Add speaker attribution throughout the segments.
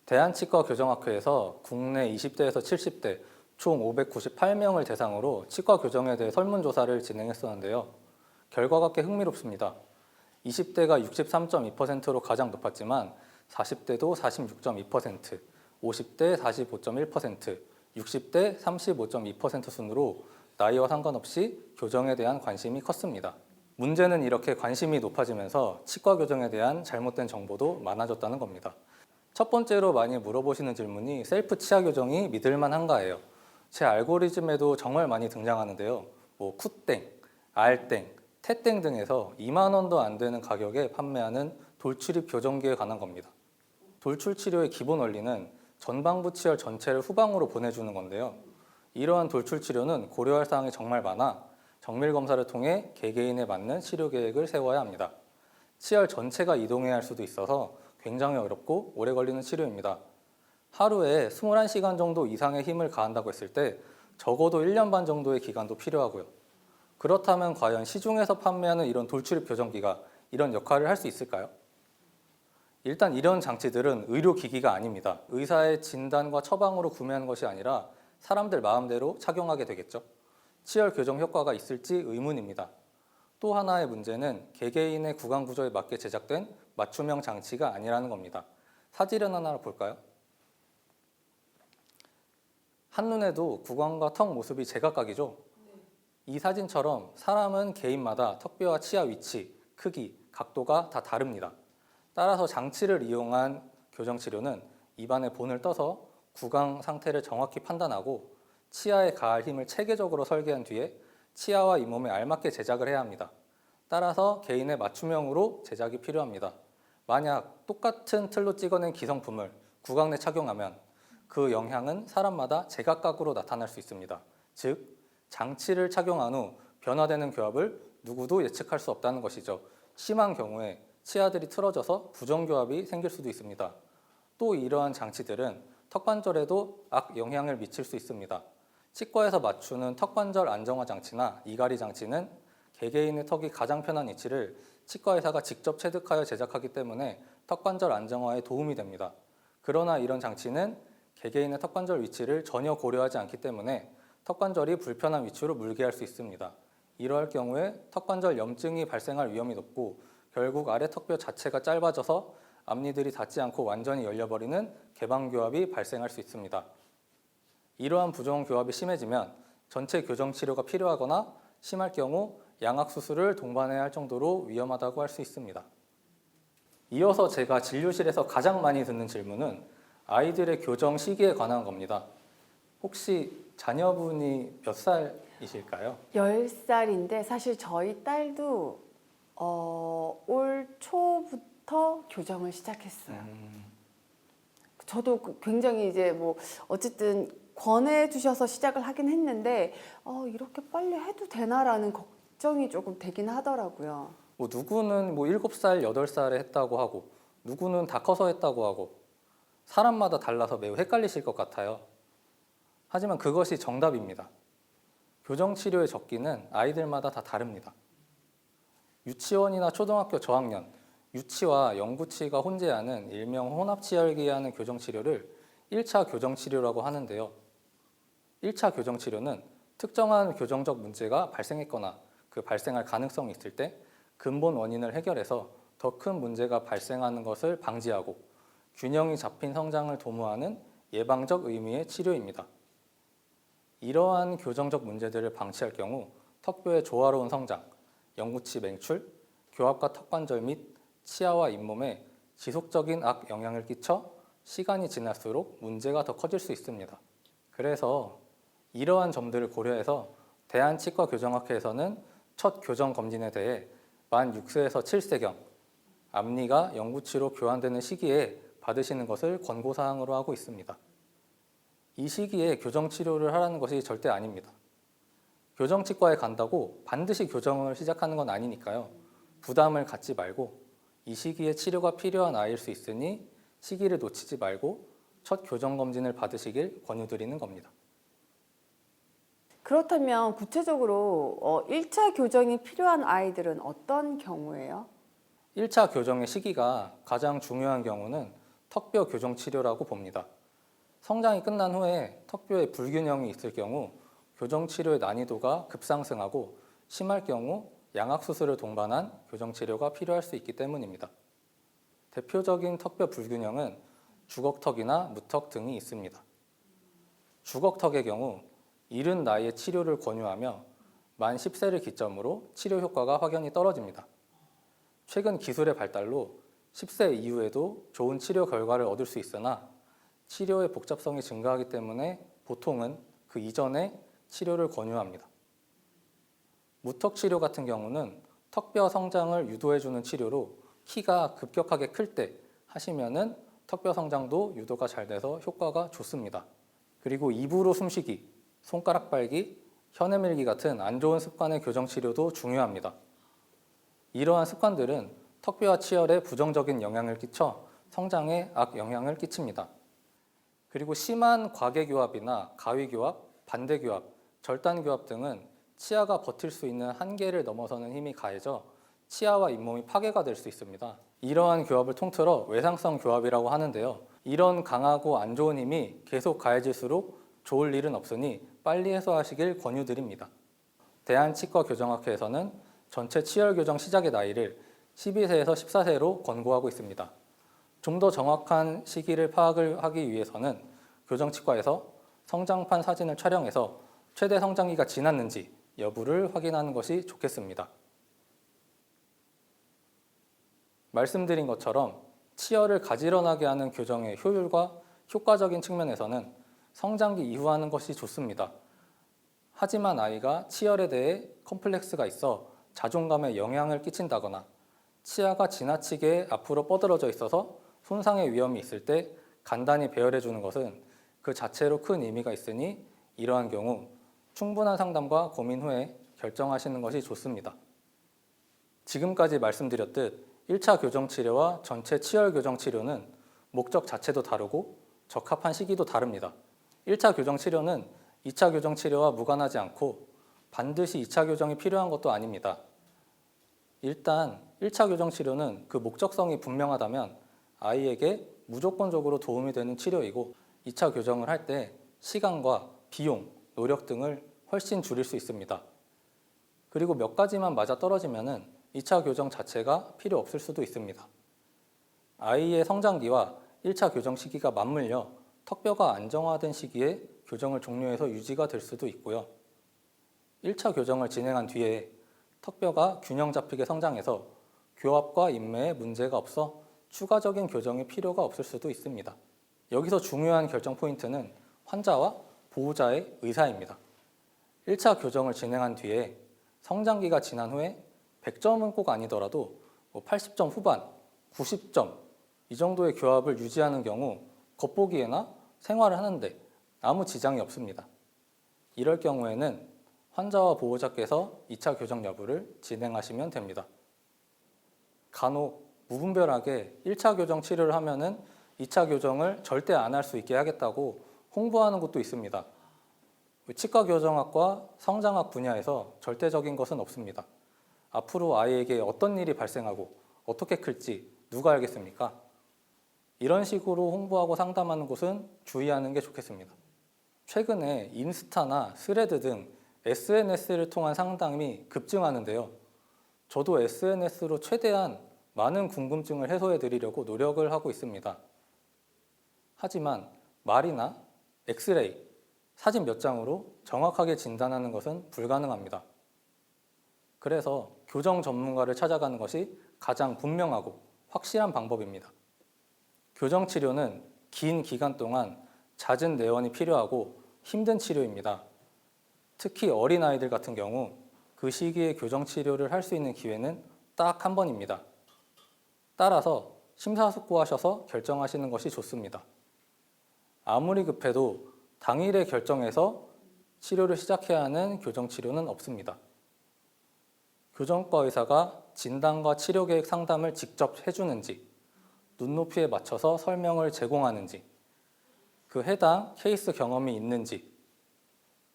Speaker 1: 대한치과교정학회에서 국내 20대에서 70대 총 598명을 대상으로 치과 교정에 대해 설문조사를 진행했었는데요. 결과가 꽤 흥미롭습니다. 20대가 63.2%로 가장 높았지만 40대도 46.2%, 50대 45.1%, 60대 35.2% 순으로 나이와 상관없이 교정에 대한 관심이 컸습니다. 문제는 이렇게 관심이 높아지면서 치과 교정에 대한 잘못된 정보도 많아졌다는 겁니다. 첫 번째로 많이 물어보시는 질문이 셀프 치아 교정이 믿을만한가예요. 제 알고리즘에도 정말 많이 등장하는데요. 쿠땡, 알땡, 태땡 등에서 2만 원도 안 되는 가격에 판매하는 돌출입 교정기에 관한 겁니다. 돌출 치료의 기본 원리는 전방부 치열 전체를 후방으로 보내주는 건데요. 이러한 돌출 치료는 고려할 사항이 정말 많아 정밀 검사를 통해 개개인에 맞는 치료 계획을 세워야 합니다. 치열 전체가 이동해야 할 수도 있어서 굉장히 어렵고 오래 걸리는 치료입니다. 하루에 21시간 정도 이상의 힘을 가한다고 했을 때 적어도 1년 반 정도의 기간도 필요하고요. 그렇다면 과연 시중에서 판매하는 이런 돌출입 교정기가 이런 역할을 할 수 있을까요? 일단 이런 장치들은 의료기기가 아닙니다. 의사의 진단과 처방으로 구매하는 것이 아니라 사람들 마음대로 착용하게 되겠죠. 치열 교정 효과가 있을지 의문입니다. 또 하나의 문제는 개개인의 구강 구조에 맞게 제작된 맞춤형 장치가 아니라는 겁니다. 사진을 하나 볼까요? 한눈에도 구강과 턱 모습이 제각각이죠? 이 사진처럼 사람은 개인마다 턱뼈와 치아 위치, 크기, 각도가 다 다릅니다. 따라서 장치를 이용한 교정치료는 입안에 본을 떠서 구강 상태를 정확히 판단하고 치아에 가할 힘을 체계적으로 설계한 뒤에 치아와 잇몸에 알맞게 제작을 해야 합니다. 따라서 개인의 맞춤형으로 제작이 필요합니다. 만약 똑같은 틀로 찍어낸 기성품을 구강 내 착용하면 그 영향은 사람마다 제각각으로 나타날 수 있습니다. 즉, 장치를 착용한 후 변화되는 교합을 누구도 예측할 수 없다는 것이죠. 심한 경우에 치아들이 틀어져서 부정교합이 생길 수도 있습니다. 또 이러한 장치들은 턱관절에도 악영향을 미칠 수 있습니다. 치과에서 맞추는 턱관절 안정화 장치나 이갈이 장치는 개개인의 턱이 가장 편한 위치를 치과 의사가 직접 체득하여 제작하기 때문에 턱관절 안정화에 도움이 됩니다. 그러나 이런 장치는 개개인의 턱관절 위치를 전혀 고려하지 않기 때문에 턱관절이 불편한 위치로 물게 할 수 있습니다. 이러할 경우에 턱관절 염증이 발생할 위험이 높고 결국 아래 턱뼈 자체가 짧아져서 앞니들이 닿지 않고 완전히 열려버리는 개방교합이 발생할 수 있습니다. 이러한 부정교합이 심해지면 전체 교정치료가 필요하거나 심할 경우 양악수술을 동반해야 할 정도로 위험하다고 할 수 있습니다. 이어서 제가 진료실에서 가장 많이 듣는 질문은 아이들의 교정 시기에 관한 겁니다. 혹시 자녀분이 몇 살이실까요?
Speaker 2: 10살인데 사실 저희 딸도 올 초부터 교정을 시작했어요. 저도 굉장히 이제 어쨌든 권해주셔서 시작을 하긴 했는데 이렇게 빨리 해도 되나라는 걱정이 조금 되긴 하더라고요.
Speaker 1: 누구는 7살, 8살에 했다고 하고 누구는 다 커서 했다고 하고 사람마다 달라서 매우 헷갈리실 것 같아요. 하지만 그것이 정답입니다. 교정치료의 적기는 아이들마다 다 다릅니다. 유치원이나 초등학교 저학년, 유치와 영구치가 혼재하는 일명 혼합치열기에 하는 교정치료를 1차 교정치료라고 하는데요. 1차 교정치료는 특정한 교정적 문제가 발생했거나 그 발생할 가능성이 있을 때 근본 원인을 해결해서 더 큰 문제가 발생하는 것을 방지하고 균형이 잡힌 성장을 도모하는 예방적 의미의 치료입니다. 이러한 교정적 문제들을 방치할 경우 턱뼈의 조화로운 성장, 영구치 맹출, 교합과 턱관절 및 치아와 잇몸에 지속적인 악영향을 끼쳐 시간이 지날수록 문제가 더 커질 수 있습니다. 그래서 이러한 점들을 고려해서 대한치과교정학회에서는 첫 교정 검진에 대해 만 6세에서 7세경 앞니가 영구치로 교환되는 시기에 받으시는 것을 권고사항으로 하고 있습니다. 이 시기에 교정치료를 하라는 것이 절대 아닙니다. 교정치과에 간다고 반드시 교정을 시작하는 건 아니니까요. 부담을 갖지 말고 이 시기에 치료가 필요한 아이일 수 있으니 시기를 놓치지 말고 첫 교정검진을 받으시길 권유드리는 겁니다.
Speaker 2: 그렇다면 구체적으로 1차 교정이 필요한 아이들은 어떤 경우예요?
Speaker 1: 1차 교정의 시기가 가장 중요한 경우는 턱뼈 교정 치료라고 봅니다. 성장이 끝난 후에 턱뼈에 불균형이 있을 경우 교정 치료의 난이도가 급상승하고 심할 경우 양악 수술을 동반한 교정 치료가 필요할 수 있기 때문입니다. 대표적인 턱뼈 불균형은 주걱턱이나 무턱 등이 있습니다. 주걱턱의 경우 이른 나이에 치료를 권유하며 만 10세를 기점으로 치료 효과가 확연히 떨어집니다. 최근 기술의 발달로 10세 이후에도 좋은 치료 결과를 얻을 수 있으나 치료의 복잡성이 증가하기 때문에 보통은 그 이전에 치료를 권유합니다. 무턱 치료 같은 경우는 턱뼈 성장을 유도해주는 치료로 키가 급격하게 클 때 하시면은 턱뼈 성장도 유도가 잘 돼서 효과가 좋습니다. 그리고 입으로 숨쉬기, 손가락 빨기, 혀 내밀기 같은 안 좋은 습관의 교정 치료도 중요합니다. 이러한 습관들은 턱뼈와 치열에 부정적인 영향을 끼쳐 성장에 악영향을 끼칩니다. 그리고 심한 과계교합이나 가위교합, 반대교합, 절단교합 등은 치아가 버틸 수 있는 한계를 넘어서는 힘이 가해져 치아와 잇몸이 파괴가 될 수 있습니다. 이러한 교합을 통틀어 외상성 교합이라고 하는데요. 이런 강하고 안 좋은 힘이 계속 가해질수록 좋을 일은 없으니 빨리 해소하시길 권유드립니다. 대한치과교정학회에서는 전체 치열 교정 시작의 나이를 12세에서 14세로 권고하고 있습니다. 좀 더 정확한 시기를 파악을 하기 위해서는 교정치과에서 성장판 사진을 촬영해서 최대 성장기가 지났는지 여부를 확인하는 것이 좋겠습니다. 말씀드린 것처럼 치열을 가지런하게 하는 교정의 효율과 효과적인 측면에서는 성장기 이후 하는 것이 좋습니다. 하지만 아이가 치열에 대해 컴플렉스가 있어 자존감에 영향을 끼친다거나 치아가 지나치게 앞으로 뻗어져 있어서 손상의 위험이 있을 때 간단히 배열해 주는 것은 그 자체로 큰 의미가 있으니 이러한 경우 충분한 상담과 고민 후에 결정하시는 것이 좋습니다. 지금까지 말씀드렸듯 1차 교정 치료와 전체 치열 교정 치료는 목적 자체도 다르고 적합한 시기도 다릅니다. 1차 교정 치료는 2차 교정 치료와 무관하지 않고 반드시 2차 교정이 필요한 것도 아닙니다. 일단 1차 교정 치료는 그 목적성이 분명하다면 아이에게 무조건적으로 도움이 되는 치료이고 2차 교정을 할 때 시간과 비용, 노력 등을 훨씬 줄일 수 있습니다. 그리고 몇 가지만 맞아떨어지면 2차 교정 자체가 필요 없을 수도 있습니다. 아이의 성장기와 1차 교정 시기가 맞물려 턱뼈가 안정화된 시기에 교정을 종료해서 유지가 될 수도 있고요. 1차 교정을 진행한 뒤에 턱뼈가 균형 잡히게 성장해서 교합과 인매에 문제가 없어 추가적인 교정이 필요가 없을 수도 있습니다. 여기서 중요한 결정 포인트는 환자와 보호자의 의사입니다. 1차 교정을 진행한 뒤에 성장기가 지난 후에 100점은 꼭 아니더라도 80점 후반, 90점 이 정도의 교합을 유지하는 경우 겉보기에나 생활을 하는데 아무 지장이 없습니다. 이럴 경우에는 환자와 보호자께서 2차 교정 여부를 진행하시면 됩니다. 간혹 무분별하게 1차 교정 치료를 하면은 2차 교정을 절대 안 할 수 있게 하겠다고 홍보하는 곳도 있습니다. 치과교정학과 성장학 분야에서 절대적인 것은 없습니다. 앞으로 아이에게 어떤 일이 발생하고 어떻게 클지 누가 알겠습니까? 이런 식으로 홍보하고 상담하는 곳은 주의하는 게 좋겠습니다. 최근에 인스타나 스레드 등 SNS를 통한 상담이 급증하는데요. 저도 SNS로 최대한 많은 궁금증을 해소해 드리려고 노력을 하고 있습니다. 하지만 말이나 엑스레이, 사진 몇 장으로 정확하게 진단하는 것은 불가능합니다. 그래서 교정 전문가를 찾아가는 것이 가장 분명하고 확실한 방법입니다. 교정 치료는 긴 기간 동안 잦은 내원이 필요하고 힘든 치료입니다. 특히 어린아이들 같은 경우 그 시기에 교정 치료를 할 수 있는 기회는 딱 한 번입니다. 따라서 심사숙고하셔서 결정하시는 것이 좋습니다. 아무리 급해도 당일에 결정해서 치료를 시작해야 하는 교정 치료는 없습니다. 교정과 의사가 진단과 치료 계획 상담을 직접 해주는지, 눈높이에 맞춰서 설명을 제공하는지, 그 해당 케이스 경험이 있는지,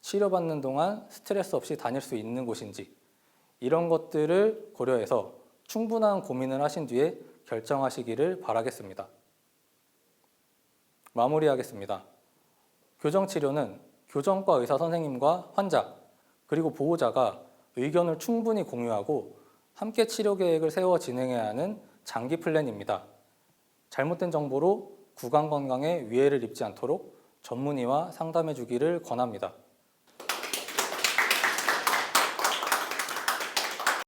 Speaker 1: 치료받는 동안 스트레스 없이 다닐 수 있는 곳인지 이런 것들을 고려해서 충분한 고민을 하신 뒤에 결정하시기를 바라겠습니다. 마무리하겠습니다. 교정치료는 교정과 의사 선생님과 환자, 그리고 보호자가 의견을 충분히 공유하고 함께 치료 계획을 세워 진행해야 하는 장기 플랜입니다. 잘못된 정보로 구강 건강에 위해를 입지 않도록 전문의와 상담해 주기를 권합니다.